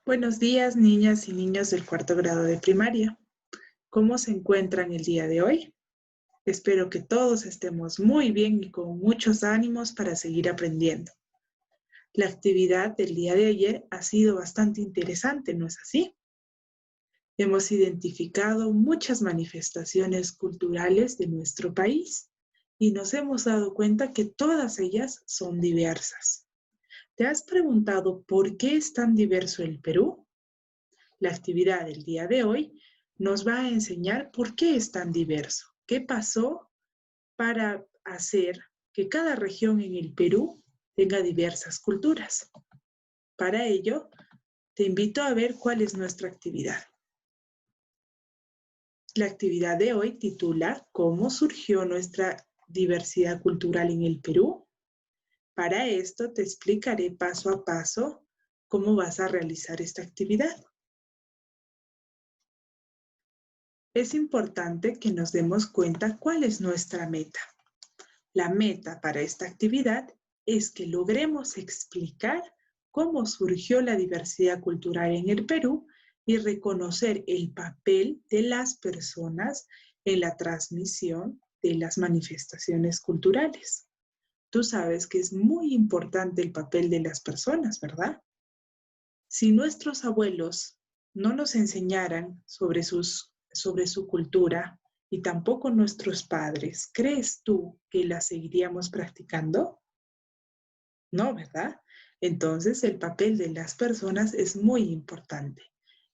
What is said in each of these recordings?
Buenos días, niñas y niños del cuarto grado de primaria. ¿Cómo se encuentran el día de hoy? Espero que todos estemos muy bien y con muchos ánimos para seguir aprendiendo. La actividad del día de ayer ha sido bastante interesante, ¿no es así? Hemos identificado muchas manifestaciones culturales de nuestro país y nos hemos dado cuenta que todas ellas son diversas. ¿Te has preguntado por qué es tan diverso el Perú? La actividad del día de hoy nos va a enseñar por qué es tan diverso, qué pasó para hacer que cada región en el Perú tenga diversas culturas. Para ello, te invito a ver cuál es nuestra actividad. La actividad de hoy titula ¿Cómo surgió nuestra diversidad cultural en el Perú? Para esto te explicaré paso a paso cómo vas a realizar esta actividad. Es importante que nos demos cuenta cuál es nuestra meta. La meta para esta actividad es que logremos explicar cómo surgió la diversidad cultural en el Perú y reconocer el papel de las personas en la transmisión de las manifestaciones culturales. Tú sabes que es muy importante el papel de las personas, ¿verdad? Si nuestros abuelos no nos enseñaran sobre su cultura y tampoco nuestros padres, ¿crees tú que la seguiríamos practicando? No, ¿verdad? Entonces el papel de las personas es muy importante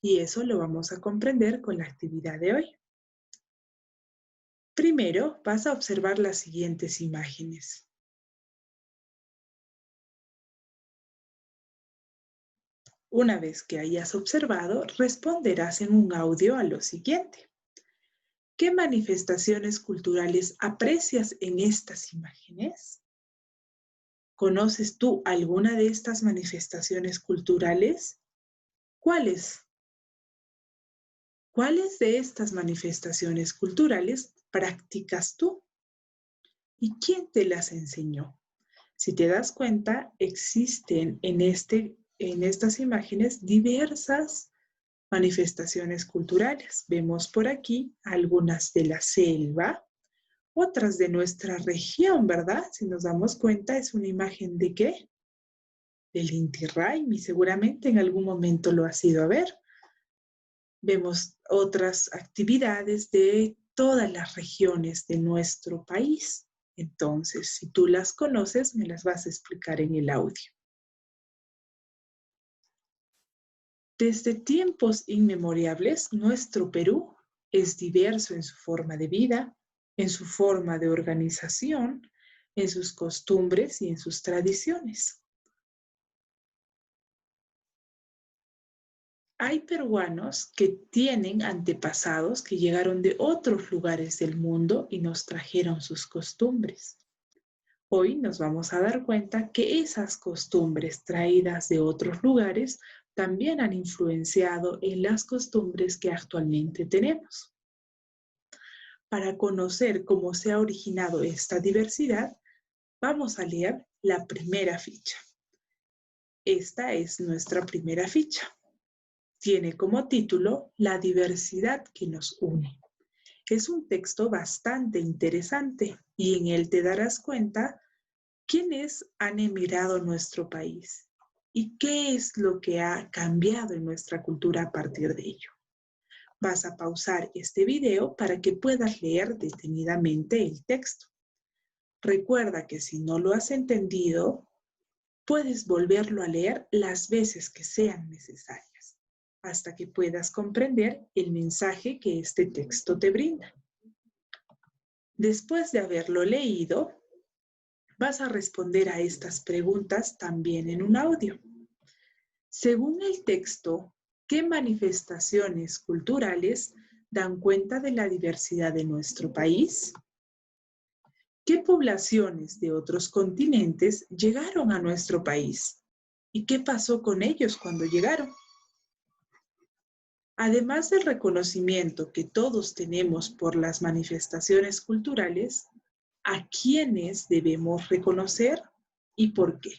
y eso lo vamos a comprender con la actividad de hoy. Primero vas a observar las siguientes imágenes. Una vez que hayas observado, responderás en un audio a lo siguiente. ¿Qué manifestaciones culturales aprecias en estas imágenes? ¿Conoces tú alguna de estas manifestaciones culturales? ¿Cuáles? ¿Cuáles de estas manifestaciones culturales practicas tú? ¿Y quién te las enseñó? Si te das cuenta, existen en estas imágenes diversas manifestaciones culturales. Vemos por aquí algunas de la selva, otras de nuestra región, ¿verdad? Si nos damos cuenta, es una imagen ¿de qué? Del Inti Raymi, seguramente en algún momento lo has ido a ver. Vemos otras actividades de todas las regiones de nuestro país. Entonces, si tú las conoces, me las vas a explicar en el audio. Desde tiempos inmemorables, nuestro Perú es diverso en su forma de vida, en su forma de organización, en sus costumbres y en sus tradiciones. Hay peruanos que tienen antepasados que llegaron de otros lugares del mundo y nos trajeron sus costumbres. Hoy nos vamos a dar cuenta que esas costumbres traídas de otros lugares también han influenciado en las costumbres que actualmente tenemos. Para conocer cómo se ha originado esta diversidad, vamos a leer la primera ficha. Esta es nuestra primera ficha. Tiene como título La diversidad que nos une. Es un texto bastante interesante y en él te darás cuenta quiénes han emigrado a nuestro país y qué es lo que ha cambiado en nuestra cultura a partir de ello. Vas a pausar este video para que puedas leer detenidamente el texto. Recuerda que si no lo has entendido, puedes volverlo a leer las veces que sean necesarias, hasta que puedas comprender el mensaje que este texto te brinda. Después de haberlo leído, vas a responder a estas preguntas también en un audio. Según el texto, ¿qué manifestaciones culturales dan cuenta de la diversidad de nuestro país? ¿Qué poblaciones de otros continentes llegaron a nuestro país? ¿Y qué pasó con ellos cuando llegaron? Además del reconocimiento que todos tenemos por las manifestaciones culturales, ¿a quiénes debemos reconocer y por qué?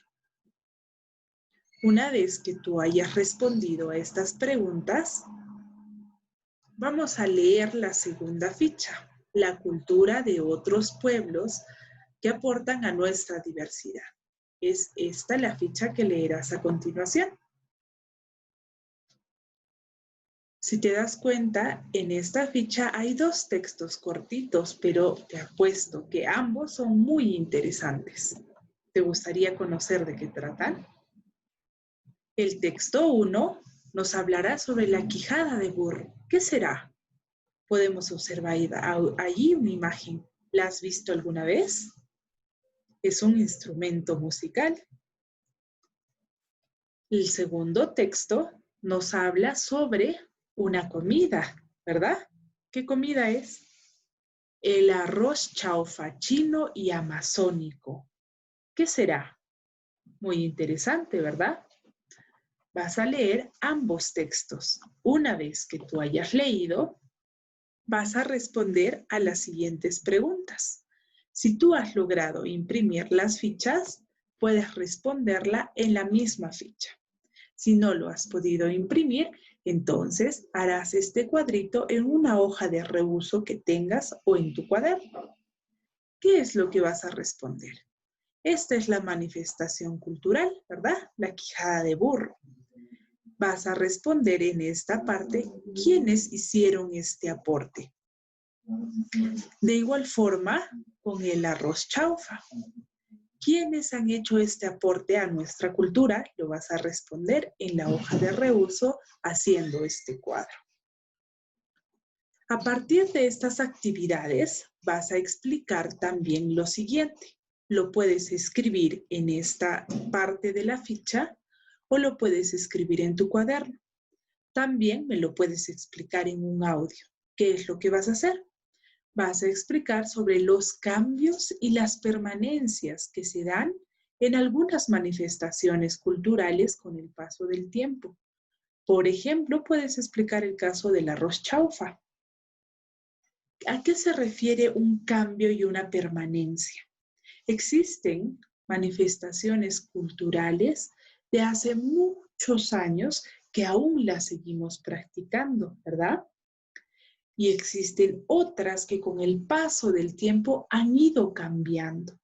Una vez que tú hayas respondido a estas preguntas, vamos a leer la segunda ficha, la cultura de otros pueblos que aportan a nuestra diversidad. Es esta la ficha que leerás a continuación. Si te das cuenta, en esta ficha hay dos textos cortitos, pero te apuesto que ambos son muy interesantes. ¿Te gustaría conocer de qué tratan? El texto 1 nos hablará sobre la quijada de burro. ¿Qué será? Podemos observar allí una imagen. ¿La has visto alguna vez? Es un instrumento musical. El segundo texto nos habla sobre una comida, ¿verdad? ¿Qué comida es? El arroz chaufa chino y amazónico. ¿Qué será? Muy interesante, ¿verdad? Vas a leer ambos textos. Una vez que tú hayas leído, vas a responder a las siguientes preguntas. Si tú has logrado imprimir las fichas, puedes responderla en la misma ficha. Si no lo has podido imprimir, entonces harás este cuadrito en una hoja de reuso que tengas o en tu cuaderno. ¿Qué es lo que vas a responder? Esta es la manifestación cultural, ¿verdad? La quijada de burro. Vas a responder en esta parte quiénes hicieron este aporte. De igual forma, con el arroz chaufa. ¿Quiénes han hecho este aporte a nuestra cultura? Lo vas a responder en la hoja de reuso haciendo este cuadro. A partir de estas actividades, vas a explicar también lo siguiente. Lo puedes escribir en esta parte de la ficha o lo puedes escribir en tu cuaderno. También me lo puedes explicar en un audio. ¿Qué es lo que vas a hacer? Vas a explicar sobre los cambios y las permanencias que se dan en algunas manifestaciones culturales con el paso del tiempo. Por ejemplo, puedes explicar el caso del arroz chaufa. ¿A qué se refiere un cambio y una permanencia? Existen manifestaciones culturales de hace muchos años que aún las seguimos practicando, ¿verdad? Y existen otras que con el paso del tiempo han ido cambiando.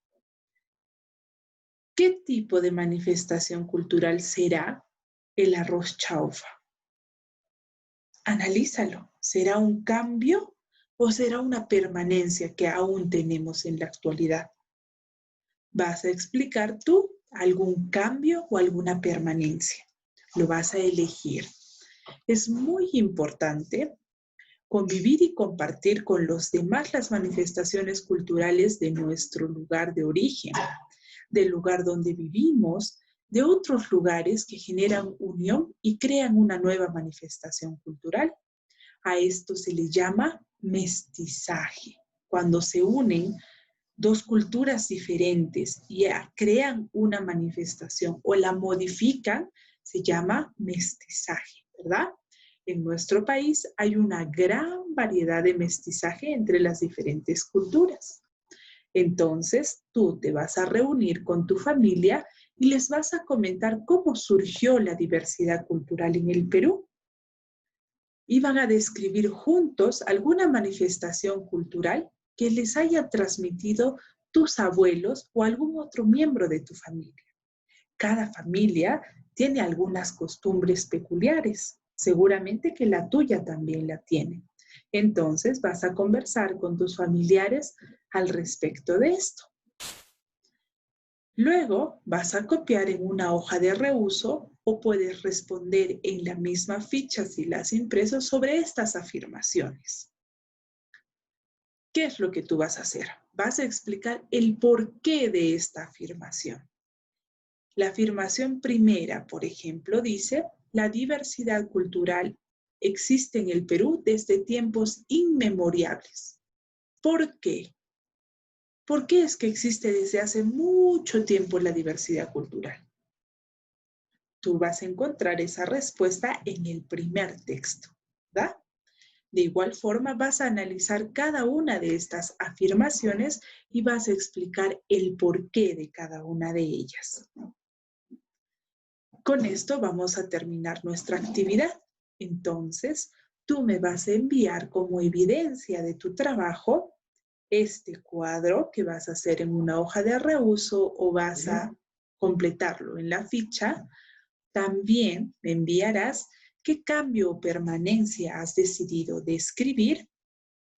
¿Qué tipo de manifestación cultural será el arroz chaufa? Analízalo. ¿Será un cambio o será una permanencia que aún tenemos en la actualidad? Vas a explicar tú algún cambio o alguna permanencia. Lo vas a elegir. Es muy importante convivir y compartir con los demás las manifestaciones culturales de nuestro lugar de origen, del lugar donde vivimos, de otros lugares que generan unión y crean una nueva manifestación cultural. A esto se le llama mestizaje, cuando se unen dos culturas diferentes y crean una manifestación o la modifican, se llama mestizaje, ¿verdad? En nuestro país hay una gran variedad de mestizaje entre las diferentes culturas. Entonces, tú te vas a reunir con tu familia y les vas a comentar cómo surgió la diversidad cultural en el Perú. Y van a describir juntos alguna manifestación cultural que les haya transmitido tus abuelos o algún otro miembro de tu familia. Cada familia tiene algunas costumbres peculiares. Seguramente que la tuya también la tiene. Entonces vas a conversar con tus familiares al respecto de esto. Luego vas a copiar en una hoja de reuso o puedes responder en la misma ficha si la has impreso sobre estas afirmaciones. ¿Qué es lo que tú vas a hacer? Vas a explicar el porqué de esta afirmación. La afirmación primera, por ejemplo, dice: la diversidad cultural existe en el Perú desde tiempos inmemoriales. ¿Por qué? ¿Por qué es que existe desde hace mucho tiempo la diversidad cultural? Tú vas a encontrar esa respuesta en el primer texto, ¿verdad? De igual forma, vas a analizar cada una de estas afirmaciones y vas a explicar el porqué de cada una de ellas. Con esto vamos a terminar nuestra actividad. Entonces, tú me vas a enviar como evidencia de tu trabajo este cuadro que vas a hacer en una hoja de reuso o vas a completarlo en la ficha. También me enviarás qué cambio o permanencia has decidido de escribir.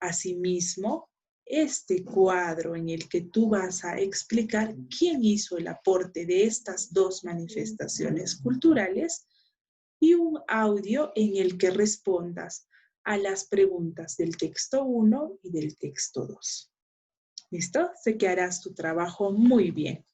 Asimismo, este cuadro en el que tú vas a explicar quién hizo el aporte de estas dos manifestaciones culturales y un audio en el que respondas a las preguntas del texto 1 y del texto 2. ¿Listo? Sé que harás tu trabajo muy bien.